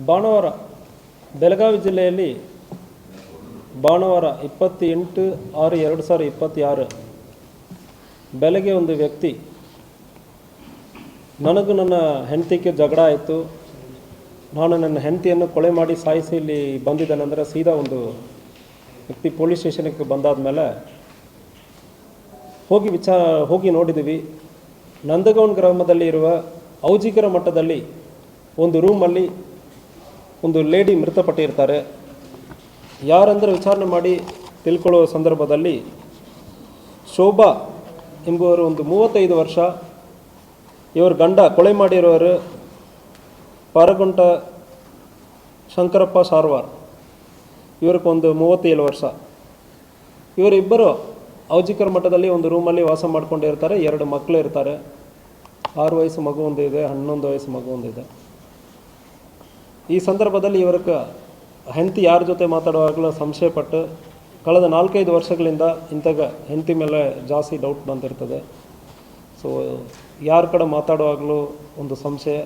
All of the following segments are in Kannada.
ಭಾನುವಾರ ಬೆಳಗಾವಿ ಜಿಲ್ಲೆಯಲ್ಲಿ ಭಾನುವಾರ 28/6/2026 ಬೆಳಗ್ಗೆ ಒಂದು ವ್ಯಕ್ತಿ ನನಗೂ ನನ್ನ ಹೆಂಡತಿಗೆ ಜಗಳ ಆಯಿತು, ನಾನು ನನ್ನ ಹೆಂಡತಿಯನ್ನು ಕೊಲೆ ಮಾಡಿ ಸಾಯಿಸಿ ಇಲ್ಲಿ ಬಂದಿದ್ದೇನೆಂದರೆ ಸೀದಾ ಒಂದು ವ್ಯಕ್ತಿ ಪೊಲೀಸ್ ಸ್ಟೇಷನ್ಗೆ ಬಂದಾದ ಮೇಲೆ ಹೋಗಿ ನೋಡಿದ್ದೀವಿ. ನಂದಗೌನ್ ಗ್ರಾಮದಲ್ಲಿ ಇರುವ ಔಜಿಕರ ಮಠದಲ್ಲಿ ಒಂದು ರೂಮಲ್ಲಿ ಒಂದು ಲೇಡಿ ಮೃತಪಟ್ಟಿರ್ತಾರೆ. ಯಾರಂದರೆ ವಿಚಾರಣೆ ಮಾಡಿ ತಿಳ್ಕೊಳ್ಳುವ ಸಂದರ್ಭದಲ್ಲಿ ಶೋಭಾ ಎಂಬುವರು ಒಂದು 35 ವರ್ಷ, ಇವರು ಗಂಡ ಕೊಲೆ ಮಾಡಿರೋರು ಪಾರಗುಂಟ ಶಂಕರಪ್ಪ ಸಾರ್ವಾರ್, ಇವ್ರಿಗೊಂದು 37 ವರ್ಷ. ಇವರಿಬ್ಬರು ಔಜಿಕರ ಮಠದಲ್ಲಿ ಒಂದು ರೂಮಲ್ಲಿ ವಾಸ ಮಾಡ್ಕೊಂಡಿರ್ತಾರೆ. 2 ಮಕ್ಕಳು ಇರ್ತಾರೆ. 6 ವಯಸ್ಸು ಮಗು ಒಂದು ಇದೆ, 11 ವಯಸ್ಸು ಮಗು ಒಂದಿದೆ. ಈ ಸಂದರ್ಭದಲ್ಲಿ ಇವರಿಗೆ ಹೆಂಡತಿ ಯಾರ ಜೊತೆ ಮಾತಾಡುವಾಗಲೂ ಸಂಶಯಪಟ್ಟು ಕಳೆದ 4-5 ವರ್ಷಗಳಿಂದ ಇಂಥಗ ಹೆಂಡತಿ ಮೇಲೆ ಜಾಸ್ತಿ ಡೌಟ್ ಬಂದಿರ್ತದೆ. ಸೊ ಯಾರ ಕಡೆ ಮಾತಾಡುವಾಗಲೂ ಒಂದು ಸಂಶಯ,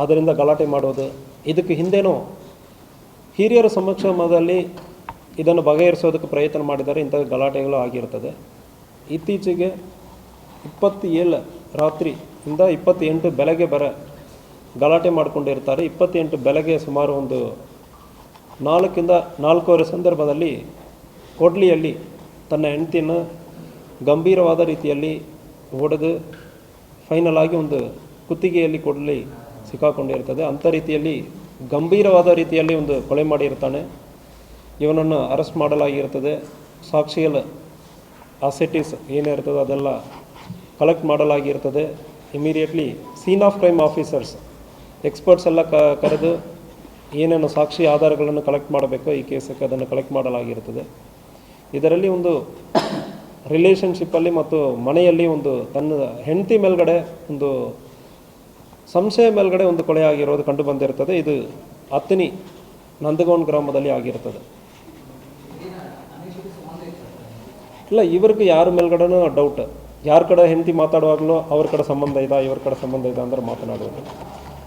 ಅದರಿಂದ ಗಲಾಟೆ ಮಾಡೋದು. ಇದಕ್ಕೆ ಹಿಂದೆನೂ ಹಿರಿಯರ ಸಮಕ್ಷಮದಲ್ಲಿ ಇದನ್ನು ಬಗೆಹರಿಸೋದಕ್ಕೆ ಪ್ರಯತ್ನ ಮಾಡಿದ್ದಾರೆ. ಇಂಥ ಗಲಾಟೆಗಳು ಆಗಿರ್ತದೆ. ಇತ್ತೀಚೆಗೆ 27 ರಾತ್ರಿಯಿಂದ 28 ಬೆಳಗ್ಗೆ ಗಲಾಟೆ ಮಾಡಿಕೊಂಡಿರ್ತಾರೆ. 28 ಬೆಳಗ್ಗೆ ಸುಮಾರು ಒಂದು 4ರಿಂದ 4:15 ಸಂದರ್ಭದಲ್ಲಿ ಕೊಡ್ಲಿಯಲ್ಲಿ ತನ್ನ ಹೆಂಡತಿಯನ್ನು ಗಂಭೀರವಾದ ರೀತಿಯಲ್ಲಿ ಹೊಡೆದು ಫೈನಲ್ ಆಗಿ ಒಂದು ಕುತ್ತಿಗೆಯಲ್ಲಿ ಕೊಡ್ಲಿ ಸಿಕ್ಕಾಕೊಂಡಿರ್ತದೆ. ಅಂಥ ರೀತಿಯಲ್ಲಿ ಗಂಭೀರವಾದ ರೀತಿಯಲ್ಲಿ ಒಂದು ಕೊಲೆ ಮಾಡಿರ್ತಾನೆ. ಇವನನ್ನು ಅರೆಸ್ಟ್ ಮಾಡಲಾಗಿರ್ತದೆ. ಸಾಕ್ಷಿಗಳ ಅಸೆಟೀಸ್ ಏನಿರ್ತದೆ ಅದೆಲ್ಲ ಕಲೆಕ್ಟ್ ಮಾಡಲಾಗಿರ್ತದೆ. Immediately scene of crime officers experts ಎಲ್ಲ ಕರೆದು ಏನೇನು ಸಾಕ್ಷಿ ಆಧಾರಗಳನ್ನು ಕಲೆಕ್ಟ್ ಮಾಡಬೇಕು ಈ ಕೇಸಕ್ಕೆ ಅದನ್ನು ಕಲೆಕ್ಟ್ ಮಾಡಲಾಗಿರ್ತದೆ. ಇದರಲ್ಲಿ ಒಂದು ರಿಲೇಷನ್ಶಿಪ್ಪಲ್ಲಿ ಮತ್ತು ಮನೆಯಲ್ಲಿ ಒಂದು ತನ್ನ ಹೆಂಡತಿ ಮೇಲ್ಗಡೆ ಒಂದು ಸಂಶಯ ಮೇಲ್ಗಡೆ ಒಂದು ಕೊಲೆ ಆಗಿರೋದು ಕಂಡು ಬಂದಿರ್ತದೆ. ಇದು ಅತ್ತನಿ ನಂದಗೌನ್ ಗ್ರಾಮದಲ್ಲಿ ಆಗಿರ್ತದೆ. ಇಲ್ಲ, ಇವ್ರಿಗೆ ಯಾರ ಮೇಲ್ಗಡೆನೂ ಡೌಟ್, ಯಾರ ಕಡೆ ಹೆಂಡತಿ ಮಾತಾಡುವಾಗಲೂ ಅವ್ರ ಕಡೆ ಸಂಬಂಧ ಇದೆ, ಇವ್ರ ಕಡೆ ಸಂಬಂಧ ಇದೆ ಅಂದ್ರೆ ಮಾತನಾಡೋದು.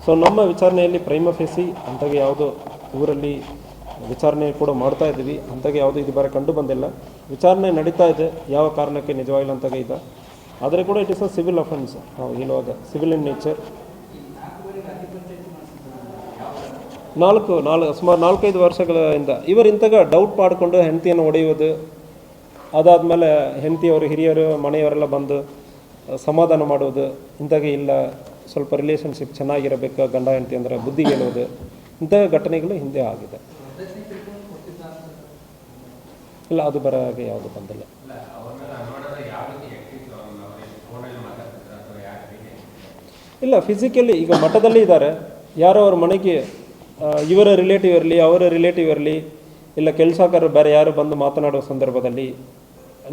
ಸೊ ನಮ್ಮ ವಿಚಾರಣೆಯಲ್ಲಿ ಪ್ರೈಮ ಫೇಸಿ ಅಂತಾಗೆ ಯಾವುದೋ ಊರಲ್ಲಿ ವಿಚಾರಣೆ ಕೂಡ ಮಾಡ್ತಾ ಇದ್ದೀವಿ. ಅಂತಾಗೆ ಯಾವುದೋ ಇದು ಬೇರೆ ಕಂಡು ಬಂದಿಲ್ಲ. ವಿಚಾರಣೆ ನಡೀತಾ ಇದೆ, ಯಾವ ಕಾರಣಕ್ಕೆ ನಿಜವಾಗಿಲ್ಲ ಅಂತಾಗೆ ಇದೆ. ಆದರೆ ಕೂಡ it is a civil offence. ನಾವು ಹೇಳುವಾಗ ಸಿವಿಲ್ ಇನ್ ನೇಚರ್. ಸುಮಾರು 4-5 ವರ್ಷಗಳಿಂದ ಇವರು ಇಂತಾಗ ಡೌಟ್ ಮಾಡಿಕೊಂಡು ಹೆಂಡತಿಯನ್ನು ಹೊಡೆಯುವುದು, ಅದಾದಮೇಲೆ ಹೆಂಡತಿಯವರು ಹಿರಿಯರು ಮನೆಯವರೆಲ್ಲ ಬಂದು ಸಮಾಧಾನ ಮಾಡೋದು, ಇಂತಾಗೆ ಇಲ್ಲ ಸ್ವಲ್ಪ ರಿಲೇಷನ್ಶಿಪ್ ಚೆನ್ನಾಗಿರಬೇಕು ಗಂಡ ಹೆಂಡತಿ ಅಂದರೆ ಬುದ್ಧಿ ಹೇಳೋದು, ಇಂಥ ಘಟನೆಗಳು ಹಿಂದೆ ಆಗಿದೆ. ಇಲ್ಲ, ಅದು ಬರೋಗೆ ಯಾವುದು ಬಂದಿಲ್ಲ. ಇಲ್ಲ, ಫಿಸಿಕಲಿ ಈಗ ಮಠದಲ್ಲಿ ಇದ್ದಾರೆ, ಯಾರೋ ಅವ್ರ ಮನೆಗೆ ಇವರ ರಿಲೇಟಿವ್ ಇರಲಿ ಅವರ ರಿಲೇಟಿವ್ ಇರಲಿ ಇಲ್ಲ ಕೆಲಸಗಾರರು ಬೇರೆ ಯಾರು ಬಂದು ಮಾತನಾಡುವ ಸಂದರ್ಭದಲ್ಲಿ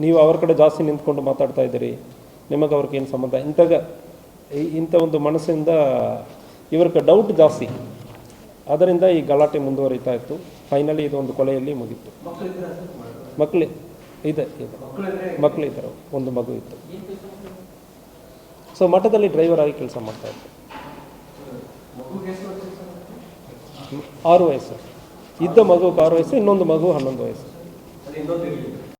ನೀವು ಅವ್ರ ಕಡೆ ಜಾಸ್ತಿ ನಿಂತ್ಕೊಂಡು ಮಾತಾಡ್ತಾ ಇದ್ದೀರಿ, ನಿಮಗೆ ಅವ್ರಿಗೆ ಏನು ಸಂಬಂಧ, ಇಂಥ ಒಂದು ಮನಸ್ಸಿಂದ ಇವ್ರಿಗೆ ಡೌಟ್ ಜಾಸ್ತಿ. ಅದರಿಂದ ಈ ಗಲಾಟೆ ಮುಂದುವರಿತಾ ಇತ್ತು. ಫೈನಲಿ ಇದೊಂದು ಕೊಲೆಯಲ್ಲಿ ಮುಗೀತು. ಮಕ್ಕಳಿದ್ದರು, ಒಂದು ಮಗು ಇತ್ತು. ಸೊ ಮಠದಲ್ಲಿ ಡ್ರೈವರ್ ಆಗಿ ಕೆಲಸ ಮಾಡ್ತಾ ಇತ್ತು. 6 ವಯಸ್ಸು ಇದ್ದ ಮಗು 6 ವಯಸ್ಸು, ಇನ್ನೊಂದು ಮಗು 11 ವಯಸ್ಸು.